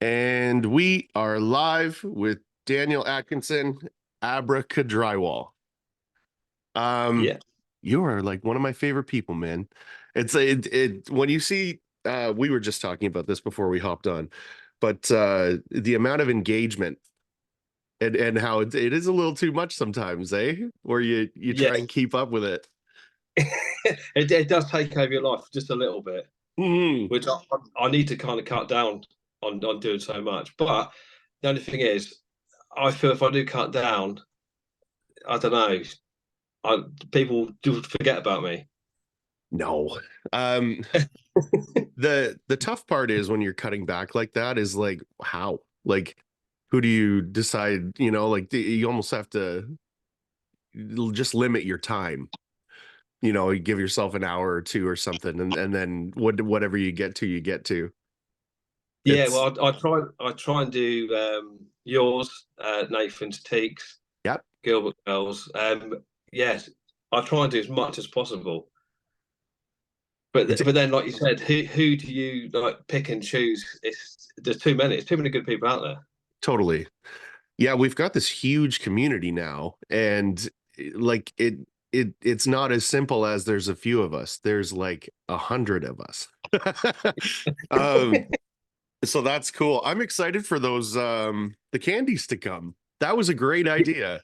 And we are live with Daniel Atkinson, AbrakaDrywall. Um, Yeah, you are like one of my favorite people, man. It when you see we were just talking about this before we hopped on, but the amount of engagement and how it is a little too much sometimes, eh? Where you yeah. try and keep up with it. It does take over your life just a little bit, Mm. which I need to kind of cut down on doing so much. But the only thing is, I feel if I do cut down, I don't know, people do forget about me. No. Um, the tough part is when you're cutting back like that is like how? Like who do you decide, like you almost have to just limit your time. You give yourself an hour or two or something and then whatever you get to, you get to. Yeah, It's well, I try and do yours, Nathan's Teaks, yep. Gilbert Girls. Yes, I try and do as much as possible. It's But then, like you said, who do you like pick and choose? There's too many. It's too many good people out there. totally. Yeah, we've got this huge community now and like it's not as simple as there's a few of us. There's like 100 of us. um So that's cool. I'm excited for those the candies to come. That was a great idea.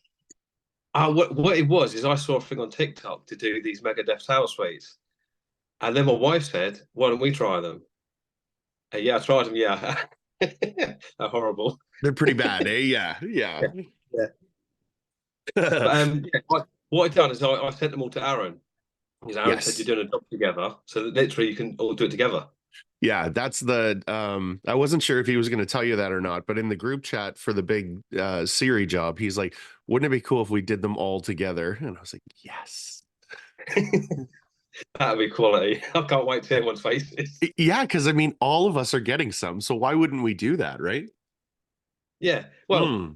What it was is I saw a thing on TikTok to do these Megadeth Tower Suites, and then my wife said, "Why don't we try them?" And yeah, I tried them. Yeah, they're horrible. They're pretty bad, eh? Yeah, yeah. Yeah, yeah. But yeah, what I've done is I sent them all to Aaron because Aaron said you're Yes. doing a job together, so that literally you can all do it together. Yeah, that's the I wasn't sure if he was going to tell you that or not, but in the group chat for the big Siri job, he's like, "Wouldn't it be cool if we did them all together?" And I was like, "Yes." That'd be quality. I can't wait to see everyone's faces. Yeah, because I mean, all of us are getting some, so why wouldn't we do that, right? Yeah, well, Mm.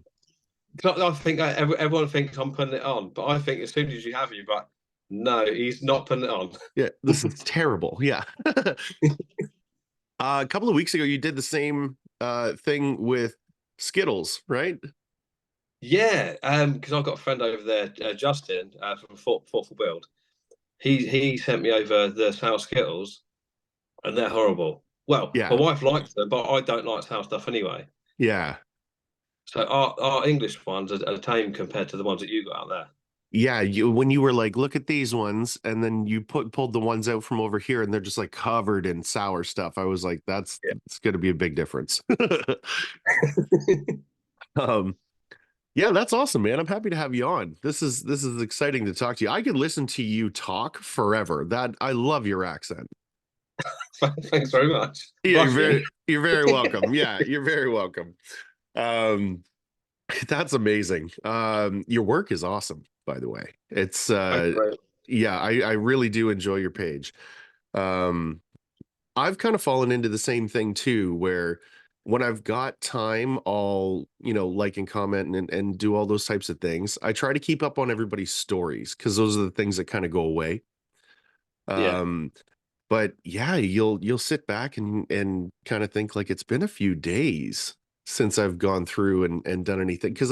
I think everyone thinks I'm putting it on, but I think as soon as you have you, but no, he's not putting it on. Yeah, this is terrible. Yeah. A couple of weeks ago, you did the same thing with Skittles, right? Yeah, because I've got a friend over there, Justin, from Thoughtful Build. He sent me over the sour Skittles, and they're horrible. Well, my Yeah, wife likes them, but I don't like sour stuff anyway. yeah, So our English ones are tame compared to the ones that you got out there. yeah. When you were like, look at these ones, and then you pulled the ones out from over here, and they're just like covered in sour stuff. I was like, that's Yeah. it's going to be a big difference. um, yeah, that's awesome, man. I'm happy to have you on. This is exciting to talk to you. I could listen to you talk forever. That I love your accent. Thanks very much. Yeah, Blushing. you're very welcome. Yeah, you're very welcome. Um, That's amazing. Your work is awesome, by the way. It's Thank you very much. yeah, I really do enjoy your page. Um, I've kind of fallen into the same thing too, where when I've got time, I'll, like and comment and do all those types of things. I try to keep up on everybody's stories because those are the things that kind of go away. Yeah. Um, but yeah, you'll sit back and kind of think like it's been a few days since I've gone through and done anything because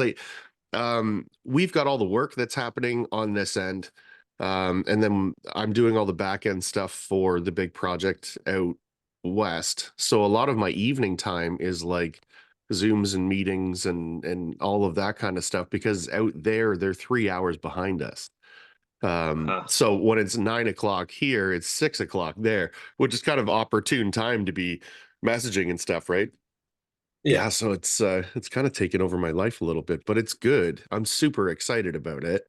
we've got all the work that's happening on this end. And then I'm doing all the back end stuff for the big project out west. So a lot of my evening time is like Zooms and meetings and all of that kind of stuff because out there they're 3 hours behind us. Uh, So when it's 9 o'clock here, it's 6 o'clock there, which is kind of opportune time to be messaging and stuff, right? yeah. Yeah, so it's kind of taken over my life a little bit, but it's good. I'm super excited about it.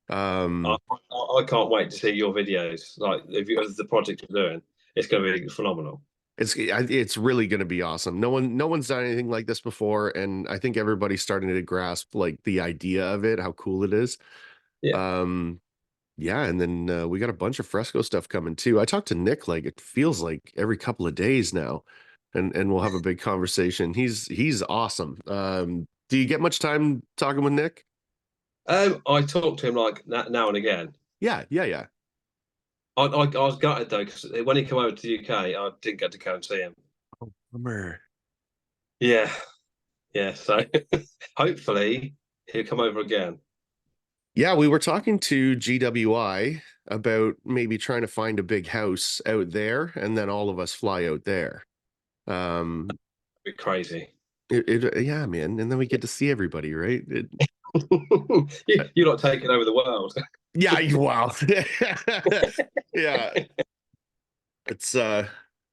I, Um, I can't wait to see your videos. Like if you of the project you're doing, it's going to be phenomenal. it's really going to be awesome. No one's done anything like this before, and I think everybody's starting to grasp like the idea of it, how cool it is. Yeah. Um, yeah, and then we got a bunch of fresco stuff coming too. I talked to Nick like it feels like every couple of days now, and we'll have a big conversation. He's awesome. Do you get much time talking with Nick? I talk to him like now and again. Yeah, yeah, yeah. I was gutted though because when he came over to the UK, I didn't get to go and see him. Oh, bummer. Yeah, yeah. So hopefully he'll come over again. Yeah, we were talking to GWI about maybe trying to find a big house out there, and then all of us fly out there. Um, It'd be crazy. yeah, man, and then we get to see everybody, right? You're not taking over the world. Yeah, wow. Yeah, it's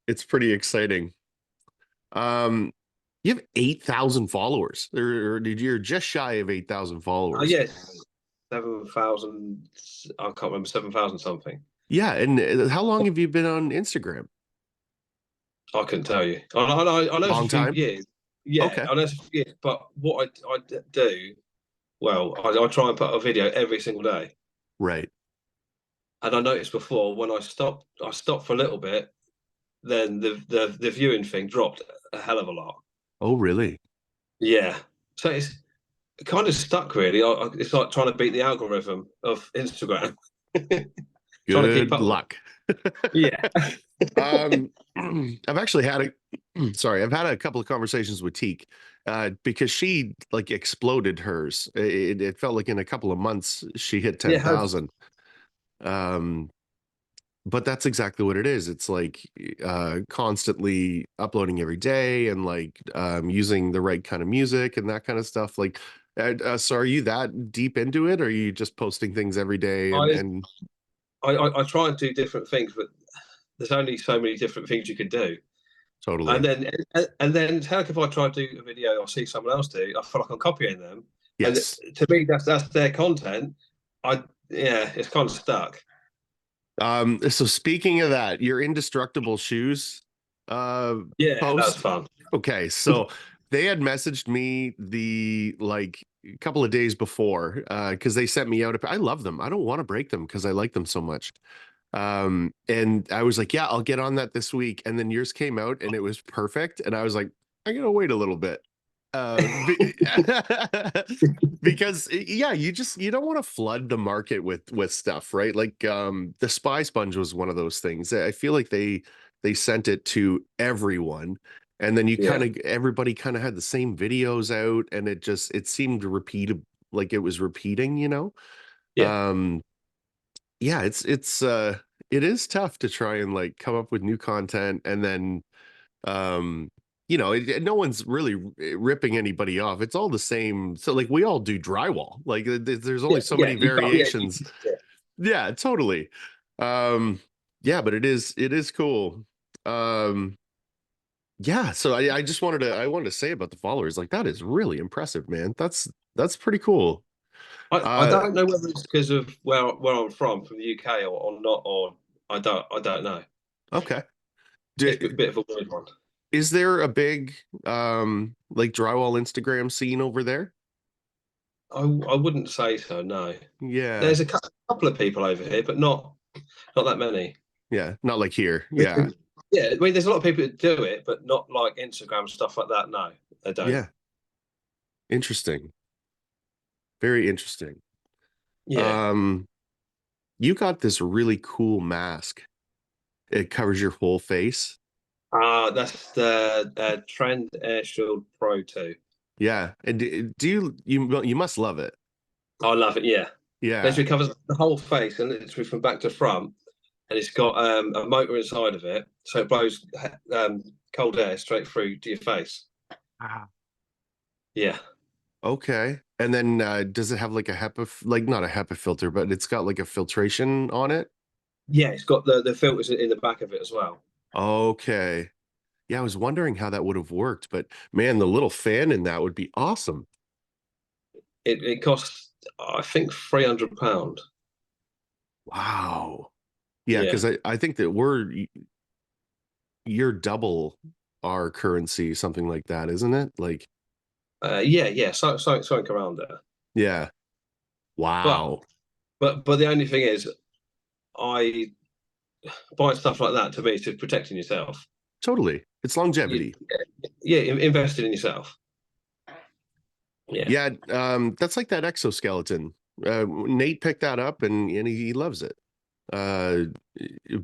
it's pretty exciting. Um, you have 8,000 followers, or did you're just shy of 8,000 Oh followers? yes, 7,000. I can't remember 7,000 something. Yeah, and how long have you been on Instagram? I couldn't tell you. I know it's a Long few time? years. Yeah, Okay. I know it's a few years. But what I do, well, I try and put a video every single day. Right. And I noticed before when I stopped for a little bit. Then the viewing thing dropped a hell of a lot. Oh, really? Yeah, so it's kind of stuck really. It's like trying to beat the algorithm of Instagram, trying to keep Good up with it. luck. Yeah, Um, I've actually had a sorry, I've had a couple of conversations with Teak because she like exploded hers. It felt like in a couple of months she hit yeah. How's 10,000. Um, but that's exactly what it is. It's like constantly uploading every day and like using the right kind of music and that kind of stuff. Like, so are you that deep into it, or are you just posting things every day I, and I try and do different things, but there's only so many different things you can do. And totally? then and then it's how if I try to do a video I see someone else do, I feel like I'm copying them. And Yes. to me, that's their content. I Yeah, it's kind of stuck. So speaking of that, your indestructible shoes uh Yeah, that's post. fun. Okay, so they had messaged me the like a couple of days before because they sent me out I love them. I don't want to break them because I like them so much. And I was like, yeah, I'll get on that this week. And then yours came out and it was perfect. And I was like, I'm gonna wait a little bit. Because yeah, you don't want to flood the market with stuff, right? Like the Spy Sponge was one of those things. I feel like they sent it to everyone, and then you Yeah, kind of everybody kind of had the same videos out, and it seemed repeated, like it was repeating, you know. yeah, Um, yeah, it is tough to try and like come up with new content, and then no one's really ripping anybody off. It's all the same. So like we all do drywall. Like there's only yeah, so yeah. many You can't. Yeah, variations. yeah. Yeah, totally. um yeah, but it is cool. um yeah, so I just wanted to say about the followers, like that is really impressive, man. That's pretty cool. I uh don't know whether it's because of where I'm from the UK or not, or I don't know. okay. It's Do, a bit of a weird one. is there a big like drywall Instagram scene over there? I wouldn't say so. No, Yeah. there's a couple of people over here, but not that many. Yeah, not like here. Yeah. Yeah, I mean, there's a lot of people that do it, but not like Instagram stuff like that. No, they don't. Yeah, interesting. Very interesting. Yeah. Um, you got this really cool mask. It covers your whole face. That's the Trend Air Shield Pro 2. Yeah. And you must love it. I love it. Yeah, Yeah. literally covers the whole face and literally from back to front. And it's got a motor inside of it, so it blows cold air straight through to your face. Ah. Yeah, Okay. And then does it have like a HEPA, like not a HEPA filter, but it's got like a filtration on it? yeah, it's got the filters in the back of it as well. Okay. Yeah, I was wondering how that would have worked, but man, the little fan in that would be awesome. It costs, I think, £300. Wow. Yeah, Yeah, because I think that you're double our currency, something like that, isn't it? Like, yeah. Something around there. yeah. But Wow. but the only thing is, I buying stuff like that to me is just protecting yourself. Totally. It's You, longevity. yeah, invested in yourself. Yeah, Yeah, that's like that exoskeleton. Nate picked that up and he loves it. Uh,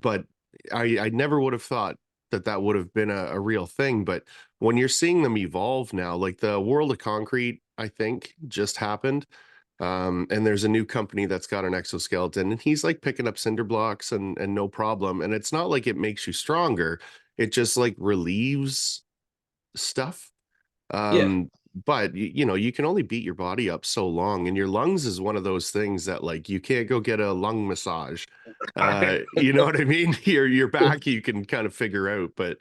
but I never would have thought. that would have been a real thing. But when you're seeing them evolve now, like the World of Concrete, I think just happened. And there's a new company that's got an exoskeleton, and he's like picking up cinder blocks and no problem. And it's not like it makes you stronger. It just like relieves stuff. Yeah. Um, but you know, you can only beat your body up so long, and your lungs is one of those things that like you can't go get a lung massage. You know what I mean? Your back you can kind of figure out, but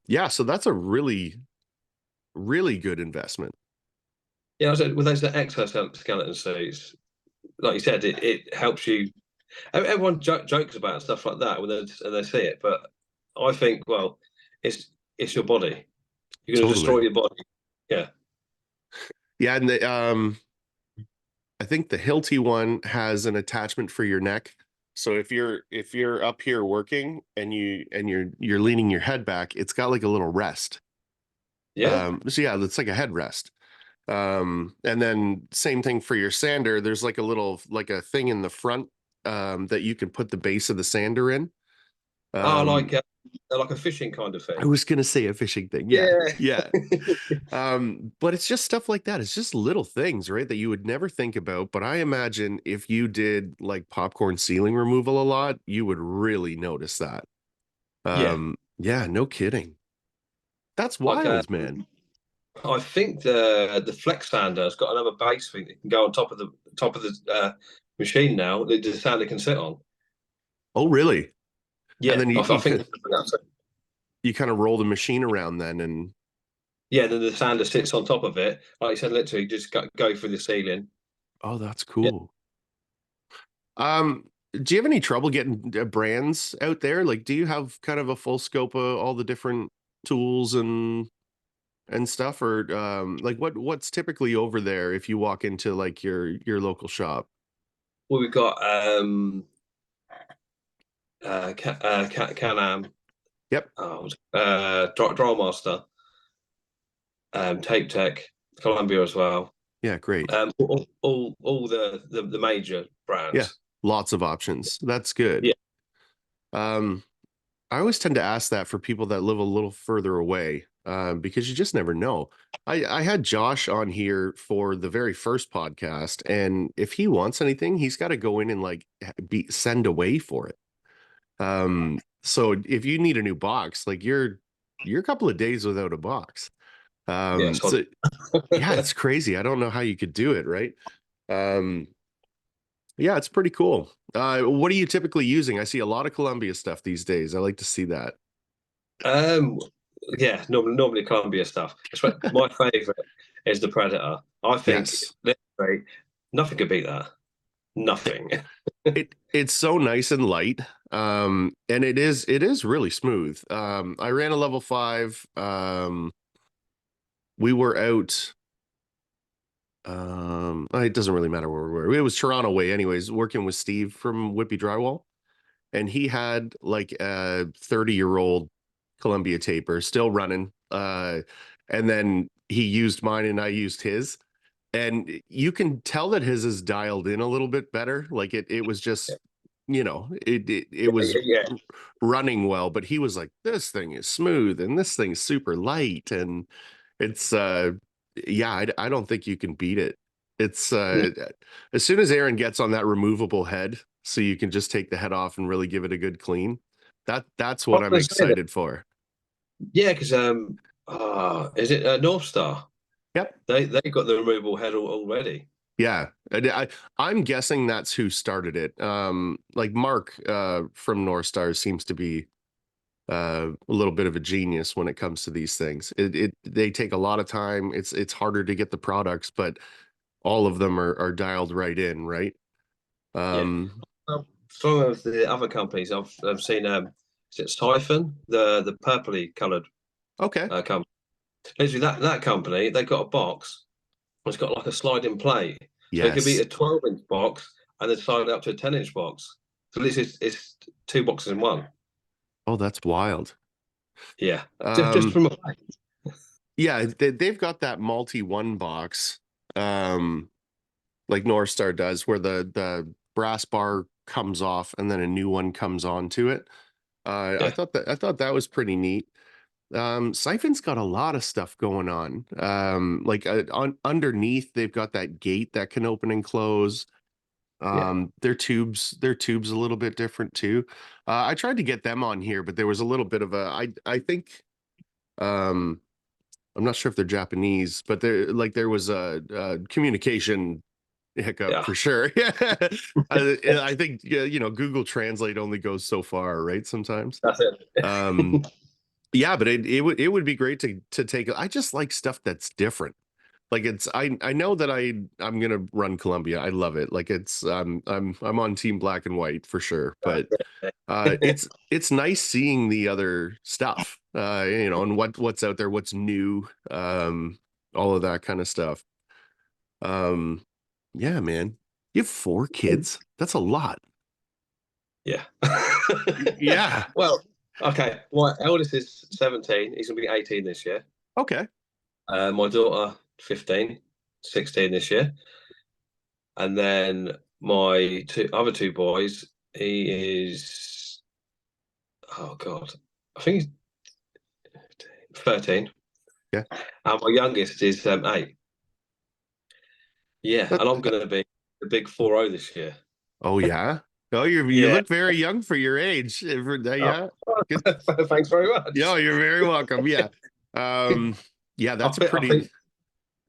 yeah, so that's a really, really good investment. Yeah, I said with those exoskeleton suits, like you said, it helps you. Everyone jokes about stuff like that when they see it, but I think, well, it's your body. You're going to destroy Totally. your body. Yeah, Yeah, and I think the Hilti one has an attachment for your neck. So if you're up here working and you're leaning your head back, it's got like a little rest. yeah. So yeah, it's like a headrest. And then same thing for your sander. There's like a little like a thing in the front that you can put the base of the sander in. Oh, Um, like a fishing kind of I thing. was gonna say a fishing thing. Yeah, Yeah, yeah. But it's just stuff like that. It's just little things, right, that you would never think about. But I imagine if you did like popcorn ceiling removal a lot, you would really notice that. yeah. Yeah, no kidding. That's Like wild, man. I think the flex sander has got another base thing that can go on top of the machine now that the sander can sit on. Oh, really? And Yeah, then I think that's it. you kind of roll the machine around then, and Yeah, then the sander sits on top of it. Like you said, literally just go through the ceiling. oh, that's Yeah. cool. Do you have any trouble getting brands out there? Like, do you have kind of a full scope of all the different tools and stuff, or like what's typically over there if you walk into like your local shop? Well, we've got Can-Am, Yep. Drywall Tape Tech, Columbia as well. Yeah, great. All the major Yeah, brands. lots of options. That's good. Yeah, Um, I always tend to ask that for people that live a little further away, because you just never know. I had Josh on here for the very first podcast, and if he wants anything, he's got to go in and like send away for it. So if you need a new box, like you're a couple of days without a box. yeah. So So yeah, it's crazy. I don't know how you could do it, right? Um, yeah, it's pretty cool. What are you typically using? I see a lot of Columbia stuff these days. I like to see that. um, yeah, normally Columbia stuff. My favorite is the Predator. I think Yes. literally nothing could beat that. Nothing. It's so nice and light. And it is really smooth. I ran a level 5. We were out. It doesn't really matter where we were. It was Toronto way, anyways, working with Steve from AbrakaDrywall, and he had like a 30-year-old Columbia taper still running. And then he used mine and I used his. And you can tell that his is dialed in a little bit better. Like it was just, it was Yeah, running well, but he was like, this thing is smooth and this thing's super light. And it's yeah, I don't think you can beat it. It's yeah. as soon as Aaron gets on that removable head, so you can just take the head off and really give it a good clean. That's I what was I'm gonna say that. excited for. Yeah, because is it North Star? Yep. They got the removable head already. Yeah. I'm guessing that's who started it. Like Mark from North Star seems to be a little bit of a genius when it comes to these things. They take a lot of time. It's harder to get the products, but all of them are dialed right in, right? Yeah. Um, Some of the other companies I've seen, is it Siphon, the purpley coloured okay. company? Literally, that company, they got a box. It's got like a sliding plate, so it could be Yes. a 12-inch box and then slide it up to a 10-inch box. So this is it's two boxes in one. Oh, that's wild. Yeah, just Um, from a plate. yeah, they've got that multi one box, um, like North Star does, where the brass bar comes off and then a new one comes onto it. I Yeah, thought that was pretty neat. Siphon's got a lot of stuff going on. Like underneath, they've got that gate that can open and close. yeah, Their tubes a little bit different too. I tried to get them on here, but there was a little bit of a I think um I'm not sure if they're Japanese, but there was a communication hiccup yeah. for sure. Yeah. I think yeah, Google Translate only goes so far, right? Sometimes. That's Um it. yeah, but it would be great to take. I just like stuff that's different. Like I know that I'm gonna run Columbia. I love it. Like I'm on team black and white for sure. That's But it. it's nice seeing the other stuff. And what's out there, what's new, all of that kind of stuff. Um yeah, man. You have 4 kids? That's a lot. Yeah. Yeah. Well, okay. My eldest is 17. He's gonna be 18 this year. Okay. My daughter, 15, 16 this year. And then my other two boys, he is, oh God, I think he's 13. Yeah. And my youngest is 8. Yeah. That, And I'm going to be the big 4-0 this year. oh yeah. Oh, you Yeah. look very young for your age. Oh, Yeah. Good. thanks very Yeah, much. you're very welcome. Yeah. Um, yeah, I that's a think, I pretty, think,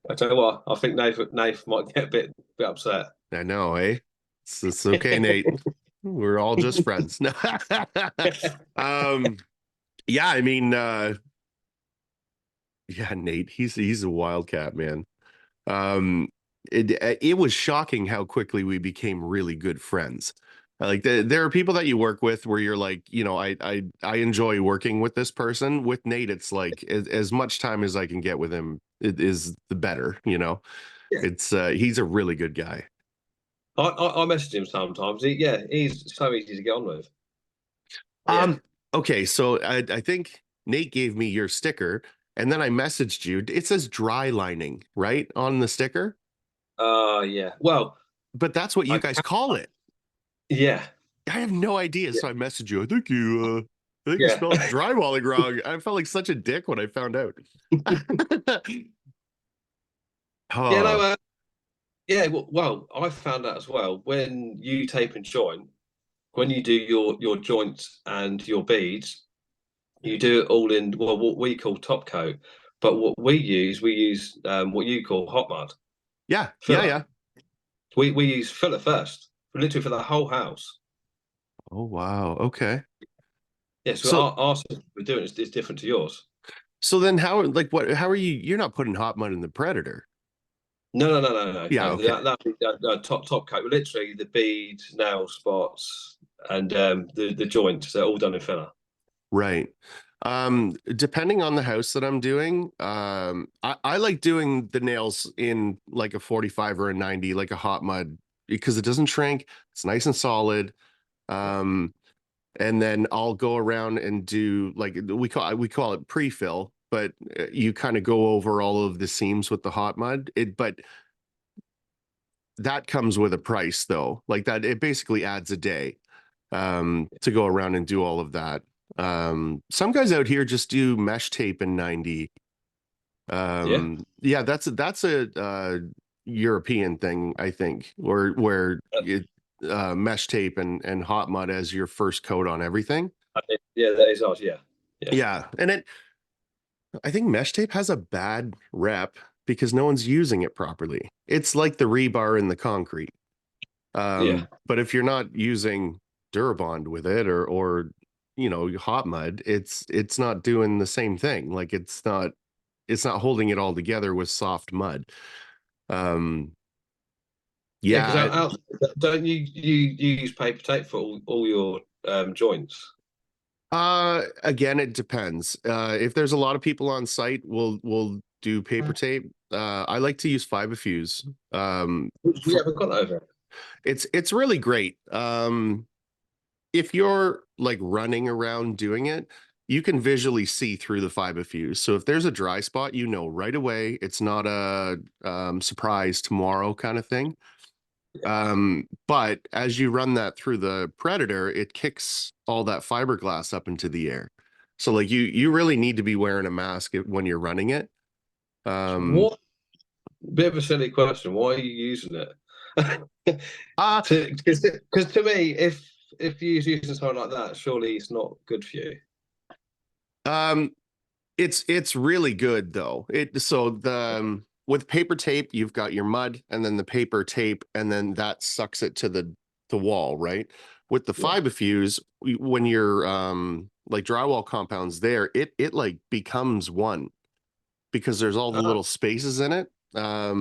I tell you what, I think Nath might get a bit upset. I know, eh? It's okay, Nate. We're all just friends. um, yeah, I mean, yeah, Nate, he's a wildcat, man. Um, it was shocking how quickly we became really good friends. Like there are people that you work with where you're like, I enjoy working with this person. With Nate, it's like as much time as I can get with him it is the better. Yeah. It's he's a really good guy. I message him sometimes. He's so easy to get on with. Yeah. Um, okay, so I think Nate gave me your sticker, and then I messaged you. It says dry lining, right, on the sticker, Yeah. Well, but that's what you I guys call it. yeah. I have no idea, Yeah. so I messaged you. I think you Yeah. spelled drywalling wrong. I felt like such a dick when I found out. Yeah, no, Oh, yeah, well, I found out as well when you tape and joint, when you do your joints and your beads, you do it all in what we call top coat, but what we use what you call hot mud yeah, yeah, filler. yeah. We use filler first, literally for the whole house. Oh, wow. Okay. Yeah, so So, our system we're doing is different to yours. so then how are you're not putting hot mud in the Predator? Yeah, No. okay. That top coat, literally the beads, nail spots, and the joints. They're all done in filler. Right. Depending on the house that I'm doing, I like doing the nails in like a 45 or a 90, like a hot mud, because it doesn't shrink. It's nice and solid. Um, and then I'll go around and do like we call it pre-fill, but you kind of go over all of the seams with the hot mud. But that comes with a price though. Like that, it basically adds a day to go around and do all of that. Some guys out here just do mesh tape in 90. Yeah. Yeah, that's a European thing, I think, where it mesh tape and hot mud as your first coat on everything. Yeah, that is ours. Yeah, yeah, Yeah, and I think mesh tape has a bad rep because no one's using it properly. It's like the rebar in the concrete. yeah. But if you're not using Durabond with it or hot mud, it's not doing the same thing. Like it's not holding it all together with soft mud. Um, Yeah, because yeah, don't you use paper tape for all your joints? again, it depends. If there's a lot of people on site, we'll do paper tape. I like to use fiberfuse. We haven't got that over. It's really great. If you're like running around doing it, you can visually see through the fiberfuse. So if there's a dry spot, you know right away. It's not a surprise tomorrow kind of thing. Yeah. But as you run that through the Predator, it kicks all that fiberglass up into the air. So like you really need to be wearing a mask when you're running it. Um, What? Bit of a silly question. Why are you using it? uh, Because to me, if you're using something like that, surely it's not good for you. um, it's really good though. It so the with paper tape, you've got your mud and then the paper tape, and then that sucks it to the wall, right? With the Yeah. fiberfuse, when you're like drywall compounds there, it like becomes one because there's all the Ah, little spaces in it. yeah.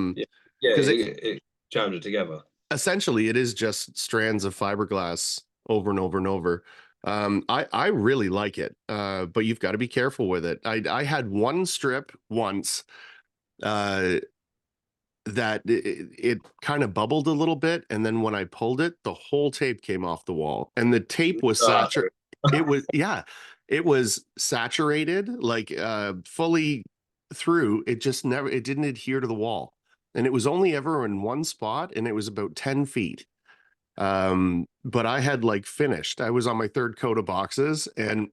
Yeah, Because it jammed it together. essentially it is just strands of fiberglass over and over and over. I really like it, but you've got to be careful with it. I had one strip once uh, that it kind of bubbled a little bit, and then when I pulled it, the whole tape came off the wall, and the tape was Ah, saturated. It was yeah, it was saturated like fully through. It just never it didn't adhere to the wall, and it was only ever in one spot, and it was about 10 feet. But I had like finished. I was on my third coat of boxes and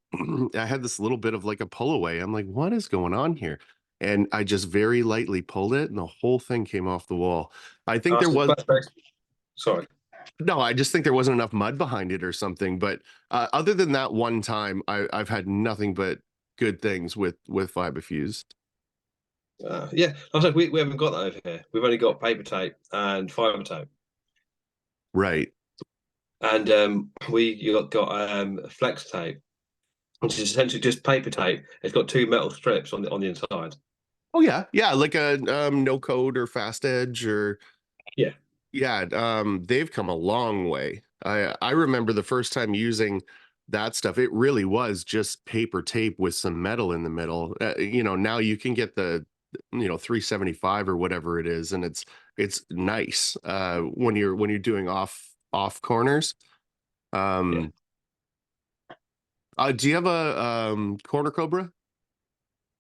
I had this little bit of like a pull away. I'm like, what is going on here? And I just very lightly pulled it and the whole thing came off the wall. I think there so was sorry. no, I just think there wasn't enough mud behind it or something. But other than that one time, I've had nothing but good things with fiberfuse. Yeah, like I said, we haven't got that over here. We've only got paper tape and fiber tape, Right. and got flex tape, which is essentially just paper tape. It's got two metal strips on the inside. Oh yeah, yeah, like a no code or fast edge or Yeah, yeah, they've come a long way. I remember the first time using that stuff, it really was just paper tape with some metal in the middle. Now you can get the 375 or whatever it is, and it's nice when you're doing off corners. yeah. Um, do you have a corner cobra?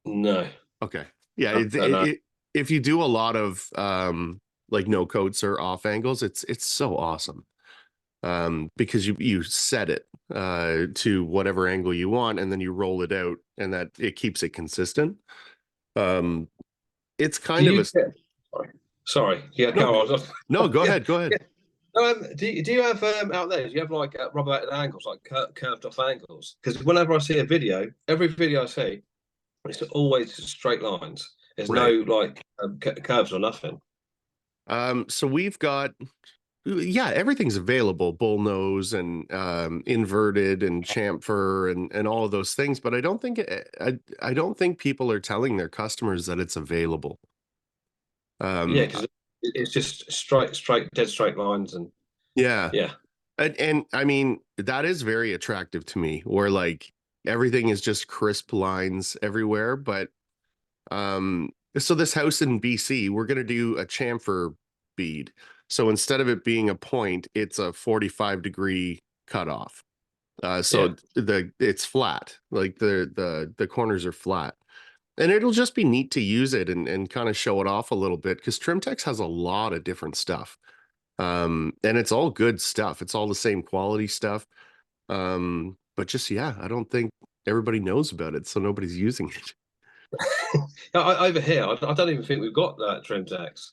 No, Okay. Yeah, no, no. if you do a lot of like no coats or off angles, it's so awesome. Because you set it to whatever angle you want, and then you roll it out, and that it keeps it consistent. Um, it's Do kind of you a get? Sorry. Yeah, no, go on. no. Go Yeah, ahead, go ahead. yeah. Do you have out there? Do you have like rubber at angles, like curved off angles? Because whenever I see a video, every video I see, it's always straight lines. There's no Right. like curves or nothing. So we've got yeah, everything's available, bull nose and inverted and chamfer and all of those things, but I don't think people are telling their customers that it's available. Yeah, Um, because it's just dead straight lines, and yeah. yeah, And I mean, that is very attractive to me, where like everything is just crisp lines everywhere. But so this house in BC, we're gonna do a chamfer bead. So instead of it being a point, it's a 45-degree cutoff. yeah. So it's flat, like the corners are flat. And it'll just be neat to use it and kind of show it off a little bit because Trimtex has a lot of different stuff. And it's all good stuff. It's all the same quality stuff. But just yeah, I don't think everybody knows about it, so nobody's using it. Over here, I don't even think we've got that Trimtex.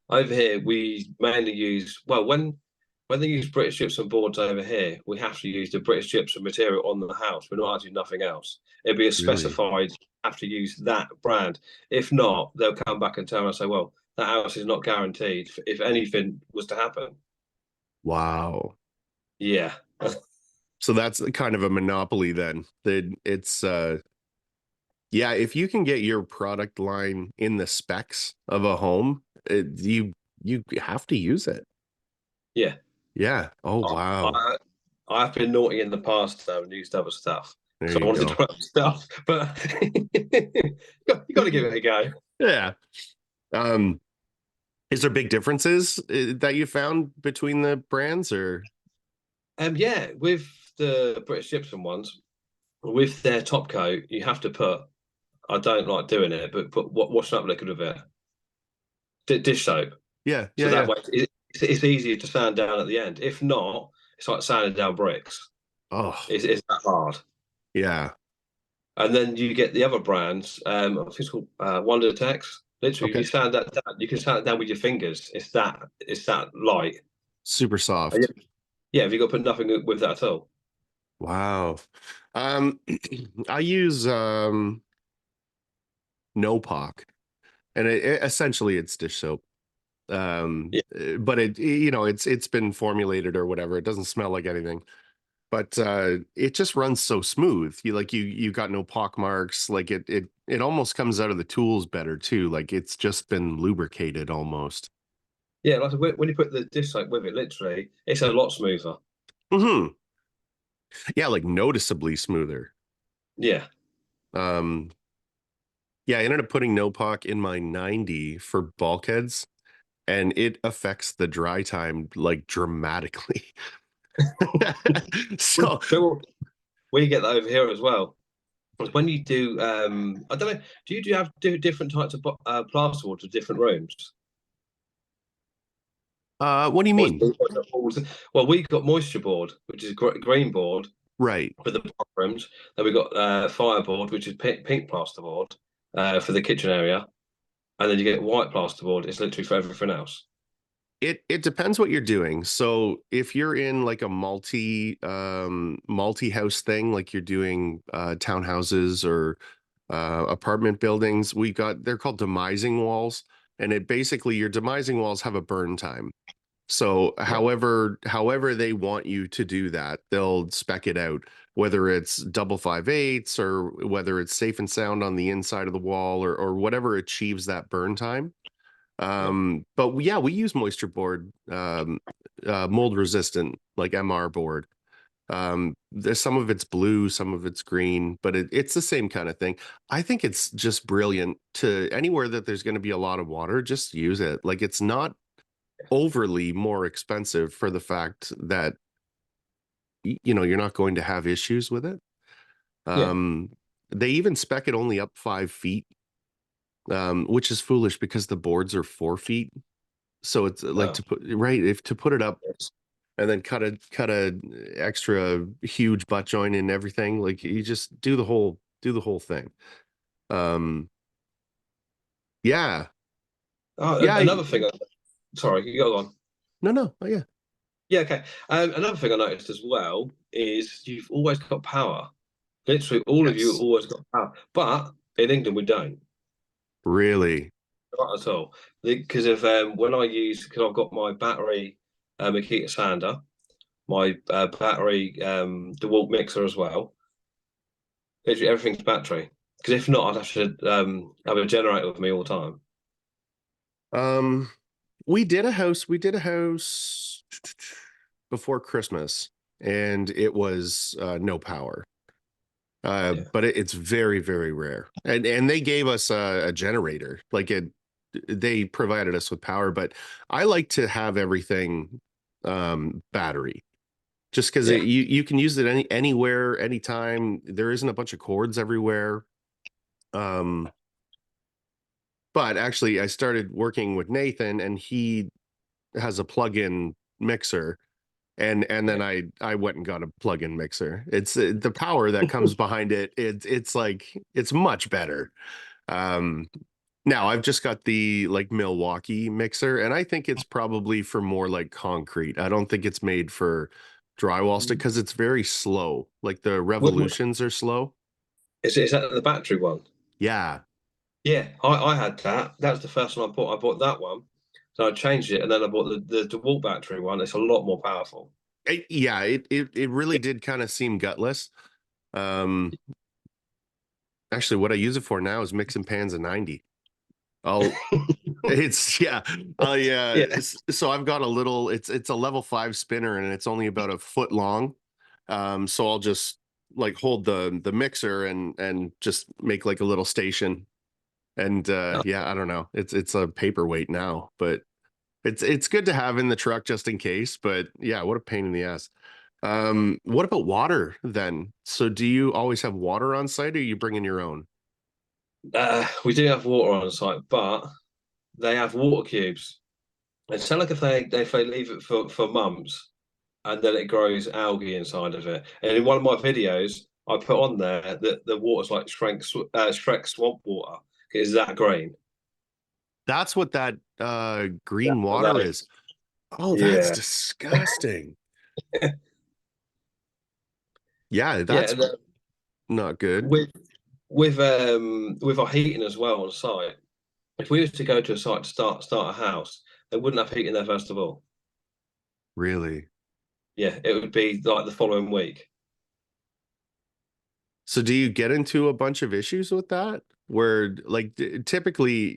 Over here, we mainly use when they use British gypsum boards over here, we have to use the British gypsum material on the house. We're not allowed to use nothing else. It'll be a Really? specified have to use that brand. If not, they'll come back and tell us, say, well, that house is not guaranteed if anything was to happen. Wow. Yeah. So that's kind of a monopoly then. It's yeah, if you can get your product line in the specs of a home, you have to use it. Yeah. Yeah. Oh I, wow. I, I've been naughty in the past though and used other stuff There because I you wanted to go. try other stuff, but you got to give it a go. Yeah. Um, is there big differences that you found between the brands or Yeah, with the British gypsum ones, with their top coat, you have to put. I don't like doing it, but put washing up liquid with it. Dish soap. Yeah, So yeah, that yeah. way it's easier to sand down at the end. If not, it's like sanding down bricks. Oh, It's that hard. yeah. And then you get the other brands. I think it's called Wonder Tex. Literally, if you Okay. sand that down, you can sand it down with your fingers. It's that light. Super And soft. yeah, have you got to put nothing with that at all? Wow. Um, I use no POC, and essentially it's dish soap. Yeah, But it's been formulated or whatever. It doesn't smell like anything, but it just runs so smooth. You got no pock marks. Like it almost comes out of the tools better too. Like it's just been lubricated almost. yeah. Like when you put the dish soap with it, literally, it's a lot smoother. Hmm. Yeah, like noticeably smoother. Yeah, Um, yeah, I ended up putting no pock in my 90 for bulkheads, and it affects the dry time like dramatically. So, so we get that over here as well. When you do, I don't know, do you have different types of plasterboard for different rooms? what do you Or mean? well, we've got moisture board, which is green board Right. for the bathrooms. Then we've got fireboard, which is pink plasterboard for the kitchen area. And then you get white plasterboard. It's literally for everything else. It depends what you're doing. So if you're in like a multi-house thing, like you're doing townhouses or apartment buildings, they're called demising walls. And it basically your demising walls have a burn time. So Yeah, however they want you to do that, they'll spec it out, whether it's double 5/8 or whether it's safe and sound on the inside of the wall or whatever achieves that burn time. yeah, But yeah, we use moisture board, mold resistant, like MR board. There's some of it's blue, some of it's green, but it's the same kind of thing. I think it's just brilliant to anywhere that there's going to be a lot of water, just use it. Like it's not overly more expensive for the fact that you're not going to have issues with it. yeah. Um, they even spec it only up 5 feet, which is foolish because the boards are 4 feet. So it's like Oh, to put right if to put it up yes. and then cut a extra huge butt joint and everything. Like you just do the whole thing. Um, yeah, Oh, yeah. another thing. Sorry, you go on. No, no. Oh, yeah. Yeah, okay. Another thing I noticed as well is you've always got power. Literally, all of you Yes. always got power. But in England, we don't. Really. Not at all. Because of when I use, because I've got my battery Makita sander, my battery DeWalt mixer as well. Literally everything's battery. Because if not, I'd have to have a generator with me all the time. Um, we did a house before Christmas, and it was no power. Yeah, But it's very, very rare. And they gave us a generator. They provided us with power, but I like to have everything battery just because yeah. you can use it anywhere, anytime. There isn't a bunch of cords everywhere. Um, but actually, I started working with Nathan, and he has a plug-in mixer, and Yeah. then I went and got a plug-in mixer. It's the power that comes behind it. It's like it's much better. Um, Now I've just got the like Milwaukee mixer, and I think it's probably for more like concrete. I don't think it's made for drywall stick because it's very slow. Like the revolutions are slow. Is that the battery one? Yeah. Yeah, I had that. That was the first one I bought. I bought that one. So I changed it and then I bought the DeWalt battery one. It's a lot more powerful. Yeah, it really did kind of seem gutless. Um, Actually, what I use it for now is mixing pans of 90. I'll It's yeah. Yeah. So I've got a little it's a level 5 spinner and it's only about a foot long. So I'll just like hold the mixer and just make like a little station. And yeah, I don't know. It's a paperweight now, but it's good to have in the truck just in case. But yeah, what a pain in the ass. What about water then? So do you always have water on site or you bring in your own? We do have water on site, but they have water cubes. It's like if they leave it for months and then it grows algae inside of it. And in one of my videos, I put on there that the water's like Shrek swamp water. It's that green. That's what that That's green what that water is. is. Oh, that's Yeah, disgusting. Yeah, yeah. that's And not good. with with our heating as well on site, if we was to go to a site to start a house, they wouldn't have heating there first of all. Really. Yeah, it would be like the following week. So do you get into a bunch of issues with that? Where like typically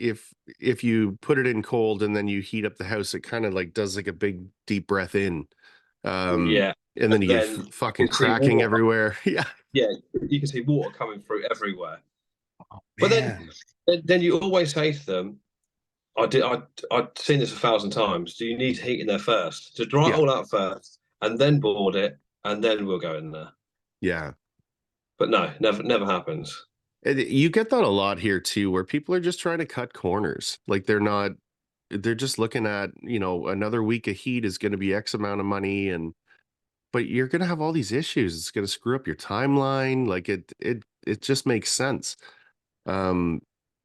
if you put it in cold and then you heat up the house, it kind of like does like a big deep breath in. Um, Yeah, and then and you get then you fucking can see cracking water. everywhere. Yeah. Yeah, you can see water coming through everywhere. But Man. then you always say to them, I've seen this 1,000 times. Do you need heat in there first? To dry it Yeah. all out first, and then board it, and then we'll go in there. Yeah. But no, never happens. And you get that a lot here too, where people are just trying to cut corners. Like they're just looking at, another week of heat is going to be X amount of money but you're going to have all these issues. It's going to screw up your timeline. Like it just makes sense. Um,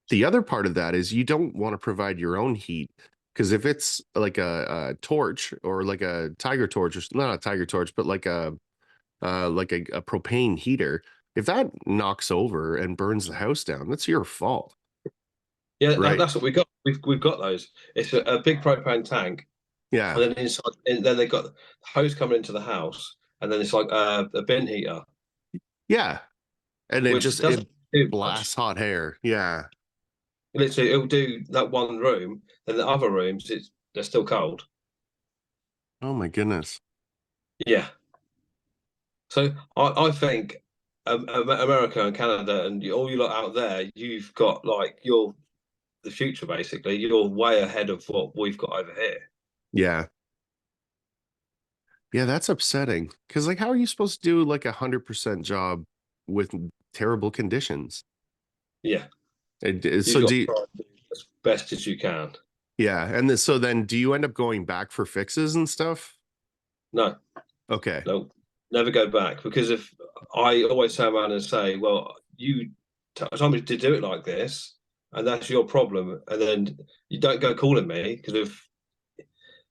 the other part of that is you don't want to provide your own heat because if it's like a torch or like a tiger torch or not a tiger torch, but like a propane heater, if that knocks over and burns the house down, that's your fault, Yeah, right? that's what we got. We've got those. It's a big propane tank, and Yeah, then then they've got the hose coming into the house, and then it's like a bin heater, yeah, and it which just doesn't it do much. blasts hot air. Yeah. Literally, it'll do that one room, then the other rooms, they're still cold. Oh my goodness. Yeah. So I think America and Canada and all you lot out there, you've got like you're the future basically. You're way ahead of what we've got over here. Yeah. Yeah, that's upsetting. Because like, how are you supposed to do like 100% job with terrible conditions? Yeah, you've So got do to you, try and do as best as you can. yeah, and so then do you end up going back for fixes and stuff? No, Okay. no, never go back because if I always turn around and say, "Well, you told me to do it like this, and that's your problem," and then you don't go calling me because if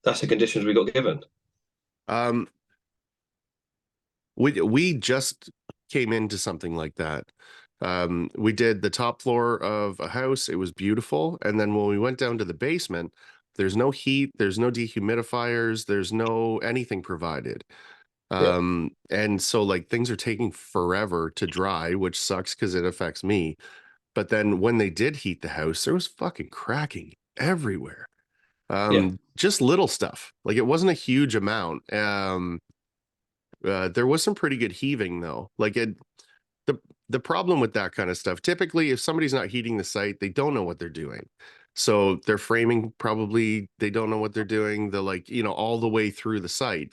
that's the conditions we got given. Um, we just came into something like that. We did the top floor of a house. It was beautiful. And then when we went down to the basement, there's no heat, there's no dehumidifiers, there's no anything provided. Yeah, And so like things are taking forever to dry, which sucks because it affects me. But then when they did heat the house, there was fucking cracking everywhere. yeah, Just little stuff. Like it wasn't a huge amount. There was some pretty good heaving though. The the problem with that kind of stuff, typically if somebody's not heating the site, they don't know what they're doing. So their framing probably they don't know what they're doing, the like, all the way through the site.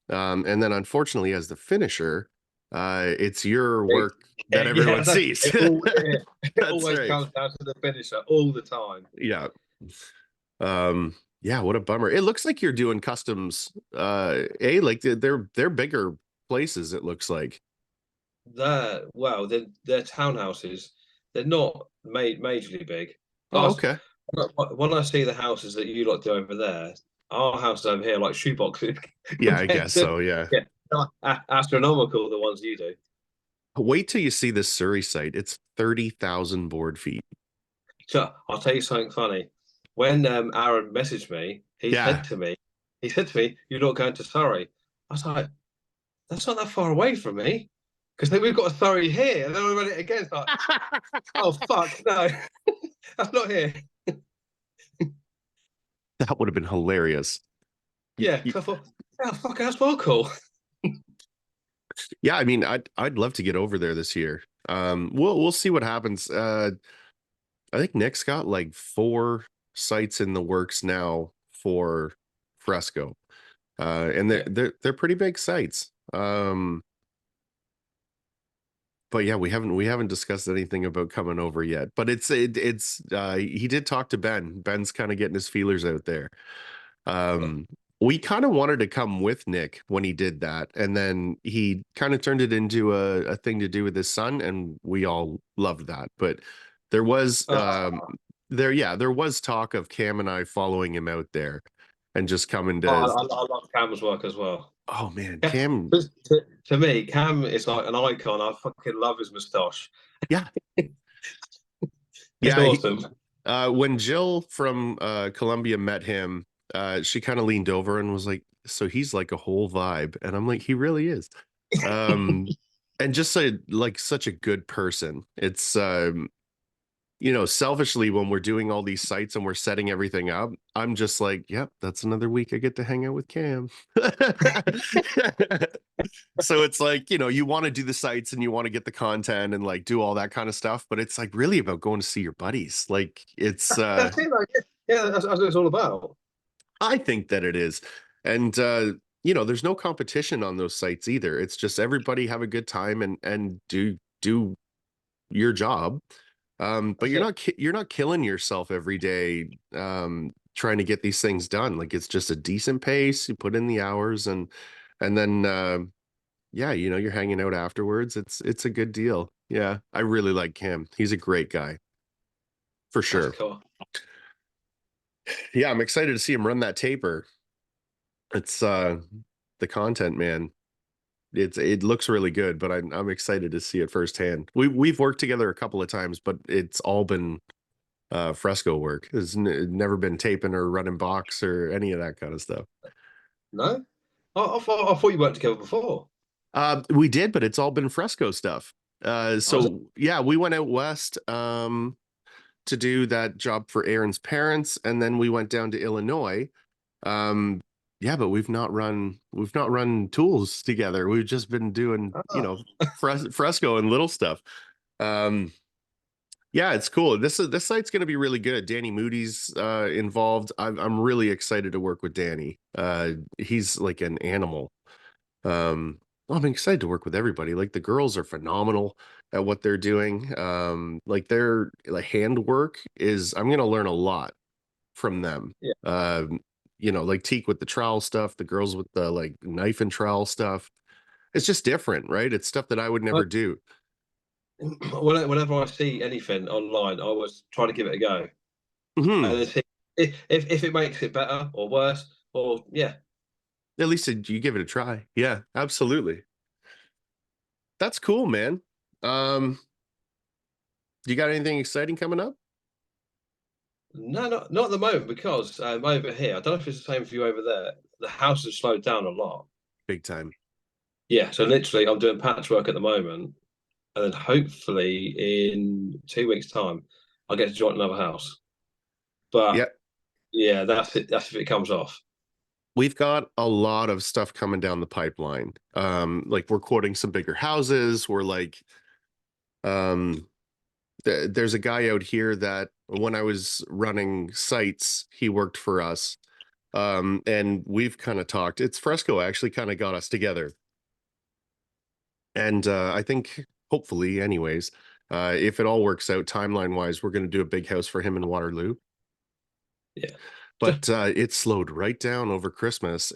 And then unfortunately, as the finisher, it's your work that everyone yeah. sees. It That's always right. comes down to the finisher all the time. Yeah. Yeah, what a bummer. It looks like you're doing customs, like they're bigger places, it looks like. They're townhouses. They're not majorly big. Oh, Us, okay. when I see the houses that you lot do over there, our house over here like shoeboxes Yeah, I compared guess to so, yeah. yeah, astronomical the ones you do. Wait till you see this Surrey site. It's 30,000 board feet. So I'll tell you something funny. When Aaron messaged me, Yeah. he said to me, "You're not going to Surrey." I was like, "That's not that far away from me." Because then we've got a Surrey here, and then we run it again. It's like, oh fuck, no, that's not here. That would have been hilarious. Yeah, Y- because I thought, oh fuck, that's well cool. Yeah, I mean, I'd love to get over there this year. We'll see what happens. I think Nick's got like 4 sites in the works now for Fresco. And they're Yeah, they're they're pretty big sites. But yeah, we haven't discussed anything about coming over yet. But it's he did talk to Ben. Ben's kind of getting his feelers out there. Yeah. We kind of wanted to come with Nick when he did that, and then he kind of turned it into a thing to do with his son, and we all loved that. But there was Oh, there was talk of Cam and I following him out there and just coming I, to, I love Cam's work as well. oh man, Yeah, Cam, to me, Cam is like an icon. I fucking love his moustache. yeah, It's yeah. awesome. When Jill from Columbia met him, she kind of leaned over and was like, "So he's like a whole vibe," and I'm like, "He really is." Um, and just like such a good person. It's selfishly when we're doing all these sites and we're setting everything up, I'm just like, "Yep, that's another week I get to hang out with Cam." So it's like, you want to do the sites and you want to get the content and like do all that kind of stuff, but it's like really about going to see your buddies. Like it's That's it, like, yeah, that's what it's all about. I think that it is. And there's no competition on those sites either. It's just everybody have a good time and do your job. But That's it. you're not killing yourself every day trying to get these things done. Like it's just a decent pace, you put in the hours and then yeah, you're hanging out afterwards. It's a good deal. Yeah, I really like him. He's a great guy for That's sure. cool. Yeah, I'm excited to see him run that taper. It's the content, man. It looks really good, but I'm excited to see it firsthand. We've worked together a couple of times, but it's all been fresco work. It's never been taping or running box or any of that kind of stuff. No, I thought you worked together before. We did, but it's all been fresco stuff. I was. So yeah, we went out west to do that job for Aaron's parents, and then we went down to Illinois. Um, yeah, but we've not run tools together. We've just been doing, Oh, fresco and little stuff. Um, yeah, it's cool. This site's going to be really good. Danny Moody's involved. I'm really excited to work with Danny. He's like an animal. Well, I'm excited to work with everybody. Like the girls are phenomenal at what they're doing. Like their like handwork is. I'm going to learn a lot from them. yeah. Like Teak with the trowel stuff, the girls with the like knife and trowel stuff. It's just different, right? It's stuff that I would never But do. whenever I see anything online, I always try to give it a go Hmm. and then see if it makes it better or worse. Or yeah, At least you give it a try. Yeah, absolutely. That's cool, man. Um, you got anything exciting coming up? no, not at the moment because over here, I don't know if it's the same for you over there. The house has slowed down a lot. Big time. Yeah, so literally, I'm doing patchwork at the moment, and then hopefully in 2 weeks' time, I'll get to join another house. Yeah, But yeah, that's it. That's if it comes off. we've got a lot of stuff coming down the pipeline. Like we're quoting some bigger houses. We're like, um, there's a guy out here that when I was running sites, he worked for us. And we've kind of talked. It's Fresco actually kind of got us together. And I think hopefully, anyways, if it all works out timeline wise, we're going to do a big house for him in Waterloo. Yeah. So, But it slowed right down over Christmas.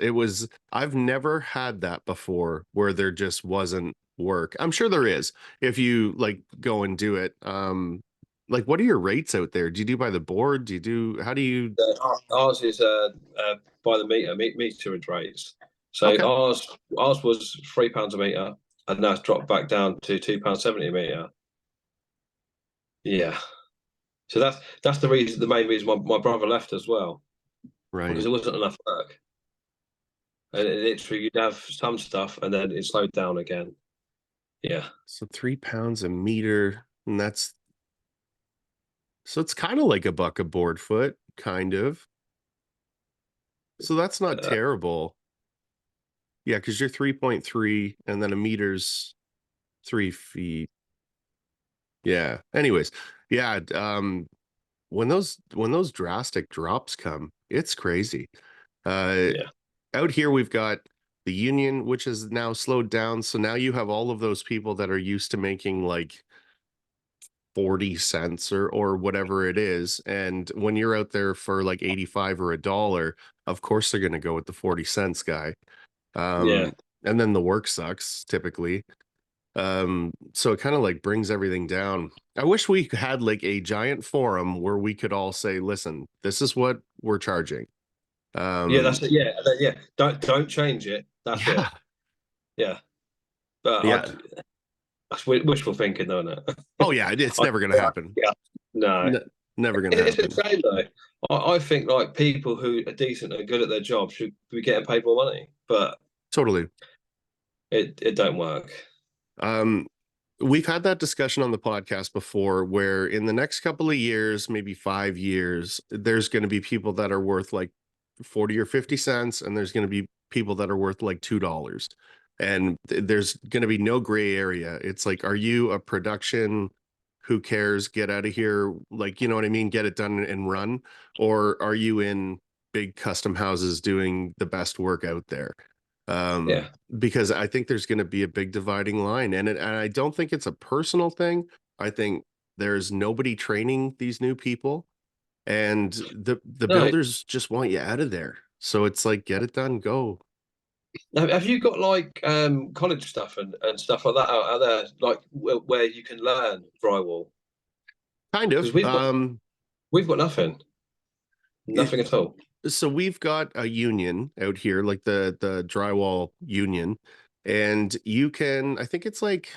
I've never had that before where there just wasn't work. I'm sure there is if you like go and do it. Like what are your rates out there? Do you do by the board? How do you? ours is by the meter, meterage rates. So Okay, ours was £3 a meter, and now it's dropped back down to £2.70 a meter. Yeah. So that's the main reason my brother left as well because right. there wasn't enough work. And literally, you'd have some stuff, and then it slowed down again. Yeah. So £3 a meter, and it's kind of like a buck a board foot, kind of. So that's not Uh, terrible. Yeah, because you're 3.3 and then a meter's 3 feet. Yeah. Anyways, yeah. When those drastic drops come, it's crazy. Uh, yeah. Out here we've got the union, which is now slowed down. So now you have all of those people that are used to making like 40 cents or whatever it is. And when you're out there for like 85 or $1, of course they're going to go with the 40 cents guy. Yeah. Um, and then the work sucks typically. So it kind of like brings everything down. I wish we had like a giant forum where we could all say, listen, this is what we're charging. Yeah, Um, that's it. Yeah, yeah. Don't change it. That's yeah, it. Yeah. But yeah. that's wishful thinking, though, isn't it? Oh yeah, it's I, never going to happen. yeah. No. Never going to It's a happen. shame though. I think like people who are decent and good at their job should be getting paid more money, but Totally. it don't work. Um, we've had that discussion on the podcast before where in the next couple of years, maybe 5 years, there's going to be people that are worth like 40 or 50 cents, and there's going to be people that are worth like $2. And there's going to be no gray area. It's like, are you a production? Who cares? Get out of here. Like, you know what I mean? Get it done and run. Or are you in big custom houses doing the best work out there? Yeah. Because I think there's going to be a big dividing line, and I don't think it's a personal thing. I think there's nobody training these new people, and the No. builders just want you out of there. So it's like, get it done, go. Have you got like college stuff and stuff like that out there, like where you can learn drywall? Kind Because of. we've got nothing, It, nothing at all. so we've got a union out here, like the drywall union, and you can. I think it's like,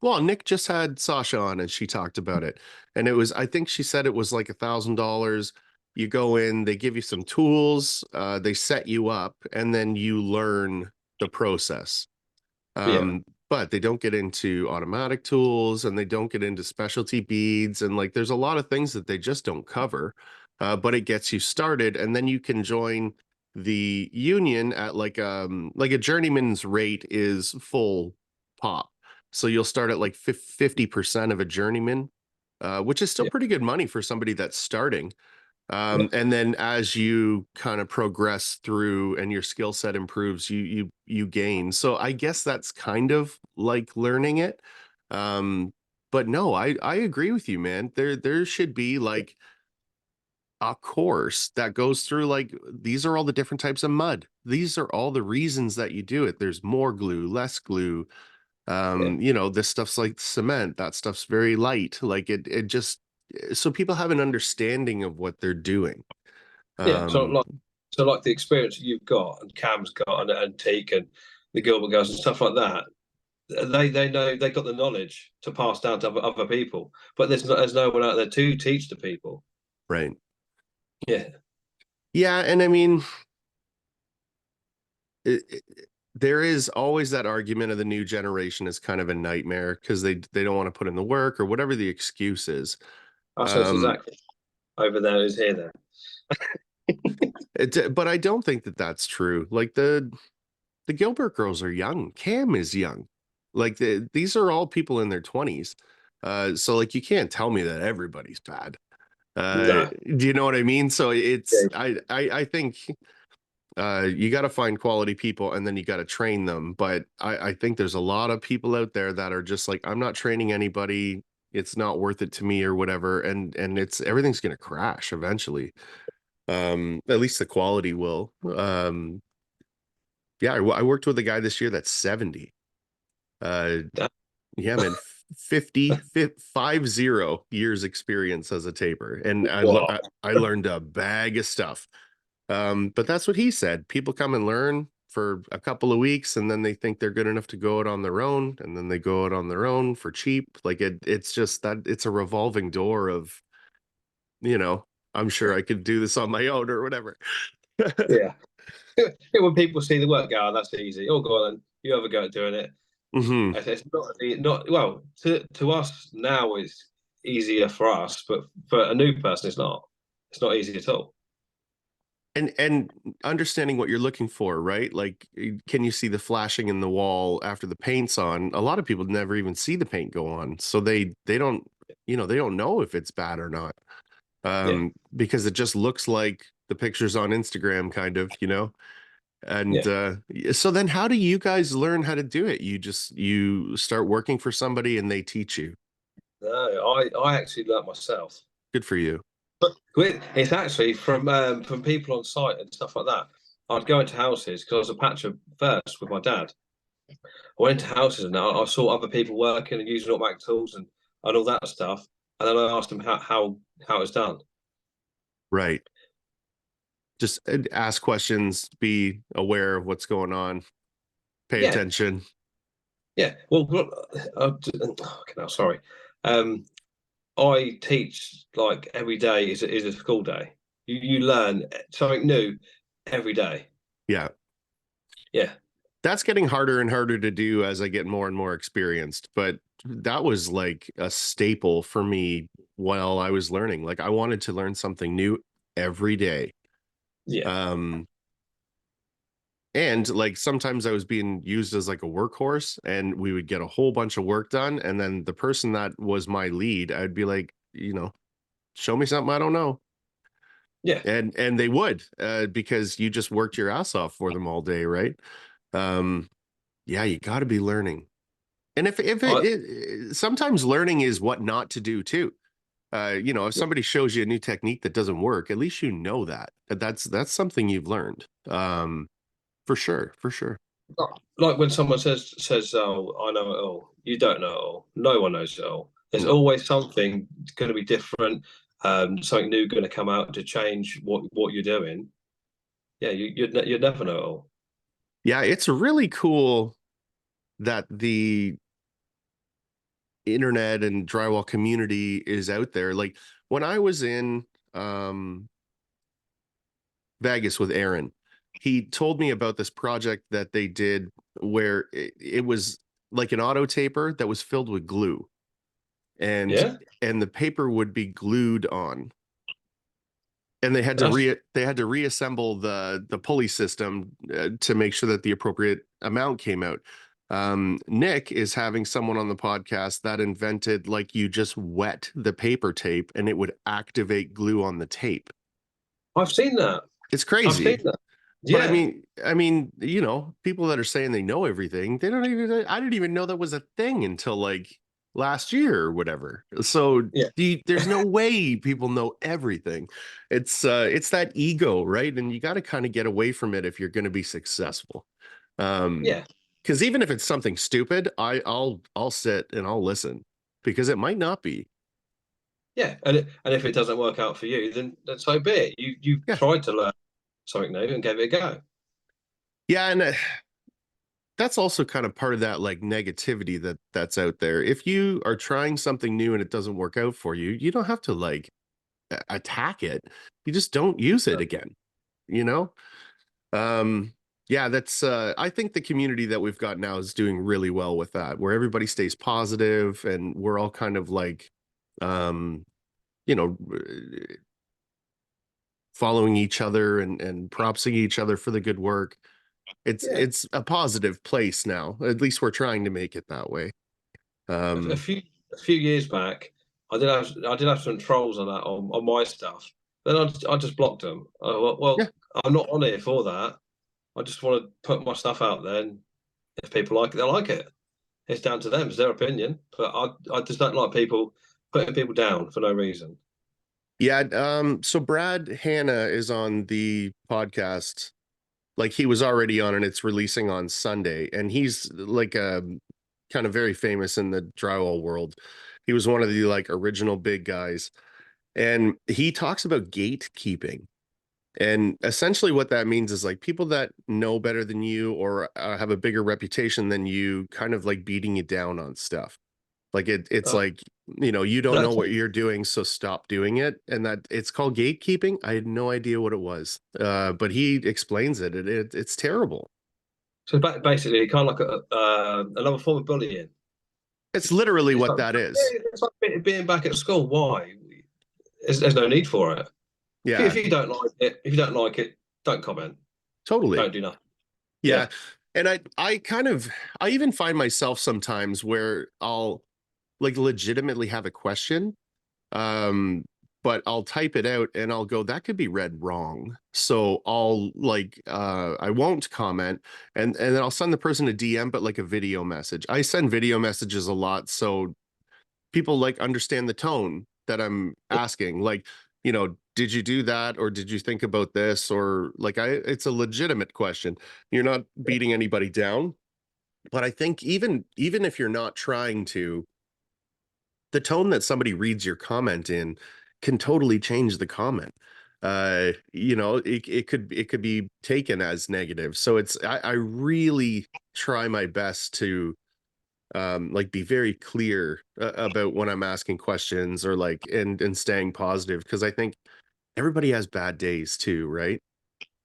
well, Nick just had Sasha on and she talked about it. And it was, I think she said it was like $1,000. You go in, they give you some tools, they set you up, and then you learn the process. Yeah. But they don't get into automatic tools and they don't get into specialty beads. And like there's a lot of things that they just don't cover. But it gets you started, and then you can join the union at like a journeyman's rate is full pop. So you'll start at like 50% of a journeyman, which is still Yeah. pretty good money for somebody that's starting. Yeah. And then as you kind of progress through and your skill set improves, you gain. So I guess that's kind of like learning it. But no, I agree with you, man. There should be like a course that goes through like these are all the different types of mud. These are all the reasons that you do it. There's more glue, less glue. Yeah. This stuff's like cement, that stuff's very light. Like it just so people have an understanding of what they're doing. Yeah. Um, So like the experience you've got and Cam's got and Teak and the Gilbert girls and stuff like that, they know they got the knowledge to pass down to other people, but there's no one out there to teach the people. right. Yeah. Yeah, and I mean, there is always that argument of the new generation is kind of a nightmare because they don't want to put in the work or whatever the excuse is. I says Um, exactly. Over there is here then. but I don't think that that's true. Like the Gilbert girls are young. Cam is young. Like these are all people in their 20s. So like you can't tell me that everybody's bad. No. Do you know what I mean? So it's Yeah. I think you got to find quality people and then you got to train them. But I think there's a lot of people out there that are just like, I'm not training anybody. It's not worth it to me or whatever. And it's everything's going to crash eventually. At least the quality will. Yeah, I worked with a guy this year that's 70. Uh, That, yeah, man, 50 years experience as a taper. And wow. I learned a bag of stuff. But that's what he said. People come and learn for a couple of weeks and then they think they're good enough to go out on their own, and then they go out on their own for cheap. Like it's just that it's a revolving door of, you know, I'm sure I could do this on my own or whatever. Yeah. Yeah, when people see the work, go, oh, that's easy. Oh, go on, then. You have a go at doing it. Hmm. It's not well to us now. It's easier for us, but for a new person, it's not. It's not easy at all. And understanding what you're looking for, right? Like, can you see the flashing in the wall after the paint's on? A lot of people never even see the paint go on, so they don't, they don't know if it's bad or not, Yeah, because it just looks like the pictures on Instagram, kind of, And yeah. so then, how do you guys learn how to do it? You start working for somebody and they teach you. No, I actually learnt myself. Good for you. But it's actually from people on site and stuff like that. I'd go into houses because I was a patcher first with my dad. I went into houses and I saw other people working and using automatic tools and all that stuff. And then I asked them how it's done. Right. Just ask questions, be aware of what's going on, pay Yeah, attention. yeah. Well, okay, now sorry. Um, I teach like every day is a school day. You learn something new every day. Yeah. Yeah, That's getting harder and harder to do as I get more and more experienced. But that was like a staple for me while I was learning. Like I wanted to learn something new every day. yeah. Um, and like sometimes I was being used as like a workhorse and we would get a whole bunch of work done. And then the person that was my lead, I'd be like, show me something I don't know. Yeah. And they would, because you just worked your ass off for them all day, right? Um, yeah, you got to be learning. And if I, sometimes learning is what not to do too. If somebody shows you a new technique that doesn't work, at least you know that. That's something you've learned. For sure, for sure. like when someone says, "Oh, I know it all." You don't know it all. No one knows it all. There's No. always something going to be different. Something new going to come out to change what you're doing. Yeah, you'd never know it all. Yeah, it's really cool that the internet and drywall community is out there. Like when I was in um Vegas with Aaron, he told me about this project that they did where it was like an auto taper that was filled with glue and Yeah, and the paper would be glued on, and that's they had to reassemble the pulley system to make sure that the appropriate amount came out. Nick is having someone on the podcast that invented like you just wet the paper tape and it would activate glue on the tape. I've seen that. It's I've seen crazy. that. But Yeah, people that are saying they know everything, I didn't even know that was a thing until like last year or whatever. So yeah, there's no way people know everything. It's that ego, right? And you got to kind of get away from it if you're going to be successful. Um, yeah, because even if it's something stupid, I'll sit and I'll listen because it might not be. yeah. And if it doesn't work out for you, then so be it. You Yeah. tried to learn something new and gave it a go. Yeah, and that's also kind of part of that like negativity that's out there. If you are trying something new and it doesn't work out for you, you don't have to like attack it. You just don't use it again, you know? Um yeah, that's I think the community that we've got now is doing really well with that, where everybody stays positive and we're all kind of like um you know following each other and propsing each other for the good work. Yeah. It's a positive place now. At least we're trying to make it that way. A Um, few years back, I did have some trolls on that on my stuff. Then I just blocked them. yeah, I'm not on here for that. I just want to put my stuff out there, and if people like it, they like it. It's down to them. It's their opinion. But I just don't like people putting people down for no reason. yeah. So Brad Hanna is on the podcast. Like he was already on, and it's releasing on Sunday. And he's like kind of very famous in the drywall world. He was one of the like original big guys, and he talks about gatekeeping. And essentially, what that means is like people that know better than you or have a bigger reputation than you, kind of like beating you down on stuff. Like it's Uh, like, you don't know that's what you're doing, so stop doing it. And that it's called gatekeeping. I had no idea what it was. But he explains it. It's terrible. so basically kind of like another form of bullying. It's literally It's what like, that is. yeah, it's like being back at school. Why? There's no need for it. If Yeah, you don't like it, don't comment. totally. Don't do nothing. Yeah. Yeah. And I even find myself sometimes where I'll like legitimately have a question. Um, but I'll type it out and I'll go, that could be read wrong. So I'll like I won't comment and then I'll send the person a DM, but like a video message. I send video messages a lot so people like understand the tone that I'm asking. Like, did you do that, or did you think about this, or like it's a legitimate question. You're not beating anybody down. But I think even if you're not trying to, the tone that somebody reads your comment in can totally change the comment. It could be taken as negative. So I really try my best to like be very clear about when I'm asking questions, or like and staying positive, because I think everybody has bad days too, right?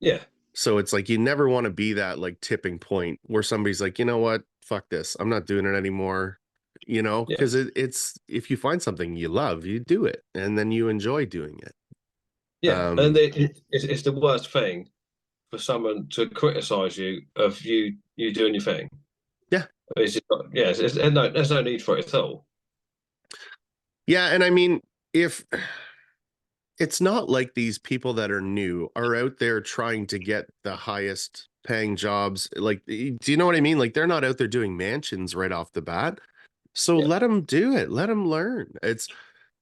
Yeah, So it's like you never want to be that like tipping point where somebody's like, you know what, fuck this, I'm not doing it anymore. yeah, Because it's, if you find something you love, you do it, and then you enjoy doing it. yeah. And Um, it's the worst thing for someone to criticize you of you doing your thing. yeah, It's just, yeah, there's no need for it at all. yeah, and I mean, if it's not like these people that are new are out there trying to get the highest paying jobs, like, do you know what I mean? Like, they're not out there doing mansions right off the bat. So Yeah, let them do it. Let them learn. It's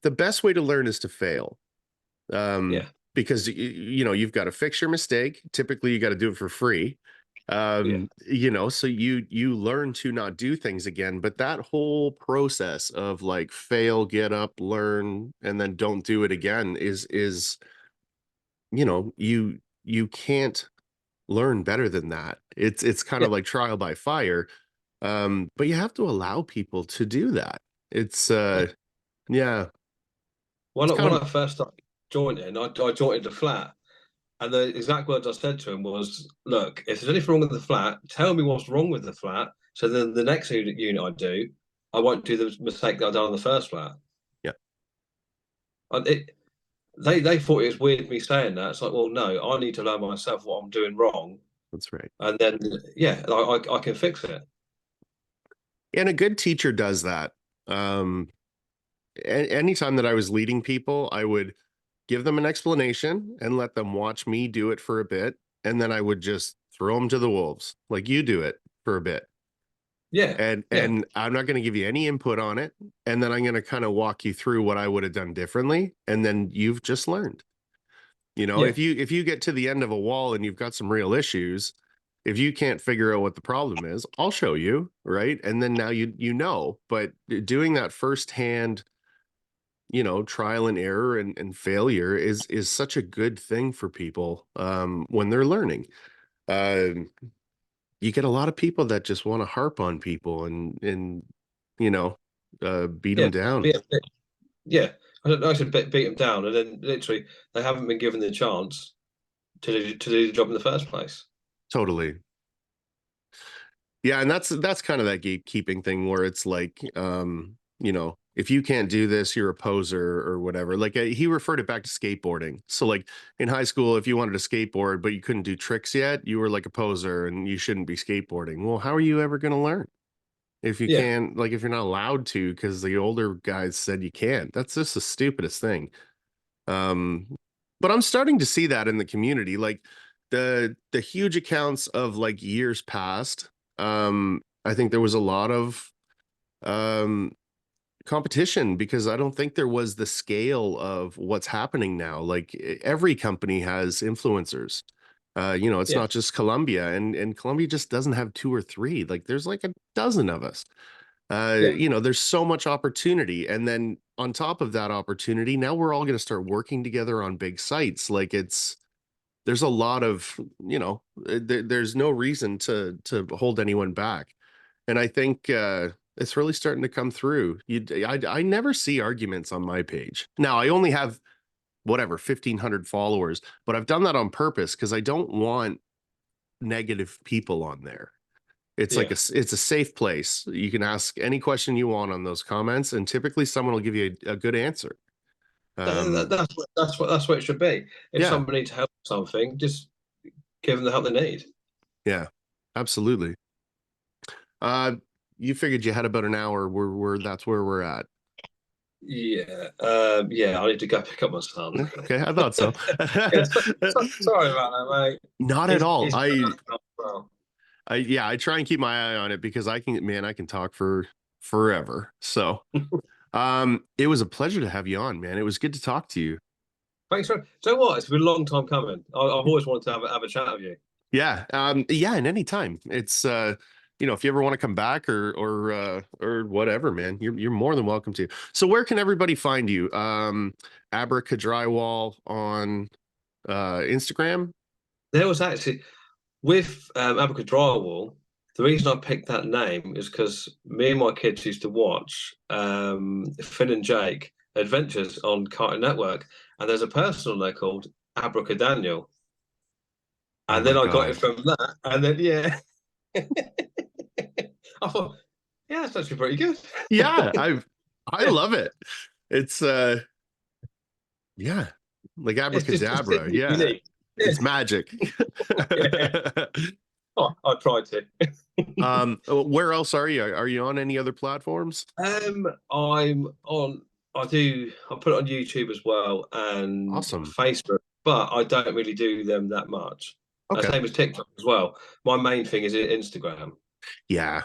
the best way to learn is to fail. um, yeah, because you've got to fix your mistake. Typically, you got to do it for free. yeah, So you learn to not do things again. But that whole process of like fail, get up, learn, and then don't do it again is you can't learn better than that. It's kind yeah. of like trial by fire. But you have to allow people to do that. It's Yeah. yeah, When it's when kind of I first started jointing, I jointed the flat, and the exact words I said to him was, "Look, if there's anything wrong with the flat, tell me what's wrong with the flat. So then the next unit I do, I won't do the mistake that I done on the first flat." yeah, And they thought it was weird me saying that. It's like, well, no, I need to learn myself what I'm doing wrong, that's right. and then yeah, I can fix it. And a good teacher does that. Um, Anytime that I was leading people, I would give them an explanation and let them watch me do it for a bit. And then I would just throw them to the wolves. Like, you do it for a bit. Yeah, And yeah, and I'm not going to give you any input on it. And then I'm going to kind of walk you through what I would have done differently. And then you've just learned. yeah, If you get to the end of a wall and you've got some real issues, if you can't figure out what the problem is, I'll show you, right? And then now but doing that firsthand, trial and error and failure is such a good thing for people when they're learning. Um, you get a lot of people that just want to harp on people and you know beat yeah, them down. yeah, yeah. I should beat them down, and then literally they haven't been given the chance to do the job in the first place. Totally. Yeah, and that's kind of that gatekeeping thing where it's like, if you can't do this, you're a poser or whatever. Like, he referred it back to skateboarding. So like in high school, if you wanted to skateboard but you couldn't do tricks yet, you were like a poser and you shouldn't be skateboarding. Well, how are you ever going to learn if you Yeah, can't, like, if you're not allowed to because the older guys said you can't? That's just the stupidest thing. Um, but I'm starting to see that in the community, like the huge accounts of like years past. I think there was a lot of um competition because I don't think there was the scale of what's happening now. Like, every company has influencers. It's yeah, not just Columbia, and Columbia just doesn't have two or three. Like, there's like a dozen of us. yeah, There's so much opportunity. And then on top of that opportunity, now we're all going to start working together on big sites. Like, there's a lot of, there's no reason to hold anyone back. And I think it's really starting to come through. I never see arguments on my page. Now, I only have whatever 1,500 followers, but I've done that on purpose because I don't want negative people on there. It's like yeah. it's a safe place. You can ask any question you want on those comments, and typically someone will give you a good answer. Um, That's what it should be. If yeah, somebody needs help with something, just give them the help they need. yeah, absolutely. Uh, you figured you had about an hour. We're That's where we're at. Yeah, yeah. I need to go pick up my son. Okay, I thought so. Yeah, sorry about that, mate. Not at all. He's well. Yeah, I try and keep my eye on it because I can talk for forever. So, It was a pleasure to have you on, man. It was good to talk to you. Thanks for. So what? It's been a long time coming. I've always wanted to have a chat with you. Yeah. Yeah, and anytime. It's if you ever want to come back or whatever, man, you're more than welcome to. So where can everybody find you? AbrakaDrywall on Instagram. There was actually with AbrakaDrywall. The reason I picked that name is because me and my kids used to watch Finn and Jake Adventures on Cartoon Network, and there's a person on there called AbrakaDaniel, Oh and my then I got it God. from that, and then yeah, I thought, yeah, that's actually pretty good. Yeah, I Yeah, love it. It's yeah, like it's abracadabra. Yeah, unique. Yeah, it's magic. yeah. Oh, I tried to. Where else are you? Are you on any other platforms? I'm on. I put it on YouTube as well and Awesome. Facebook, but I don't really do them that much. Okay. Same as TikTok as well. My main thing is Instagram. Yeah.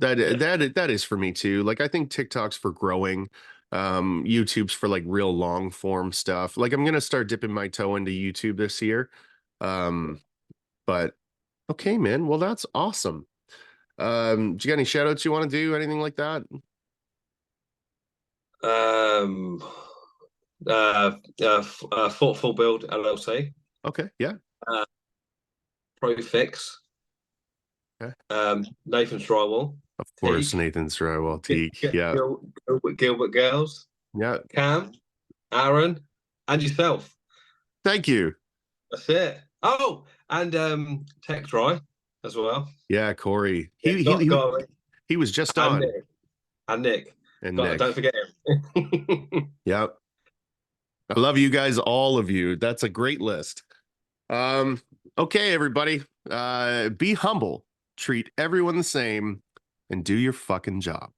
Yeah, That is for me too. Like I think TikTok's for growing. YouTube's for like real long form stuff. Like I'm gonna start dipping my toe into YouTube this year. Um, but okay, man. Well, that's awesome. Do you got any shout outs you want to do? Anything like that? um, Thoughtful Build LLC, Okay, yeah. uh, Profix, Okay. Nathan's Drywall, Of course, Teak, Nathan's drywall teak. Yeah. Gilbert Girls, Yeah. Cam, Aaron, and yourself. Thank you. That's it. Oh, and Tech Dry as well. Yeah, Corey. Yeah, He was just and on. Nick and Nick. And Don't Nick. forget him. Yeah. I love you guys, all of you. That's a great list. Um, okay, everybody. Be humble, treat everyone the same, and do your fucking job.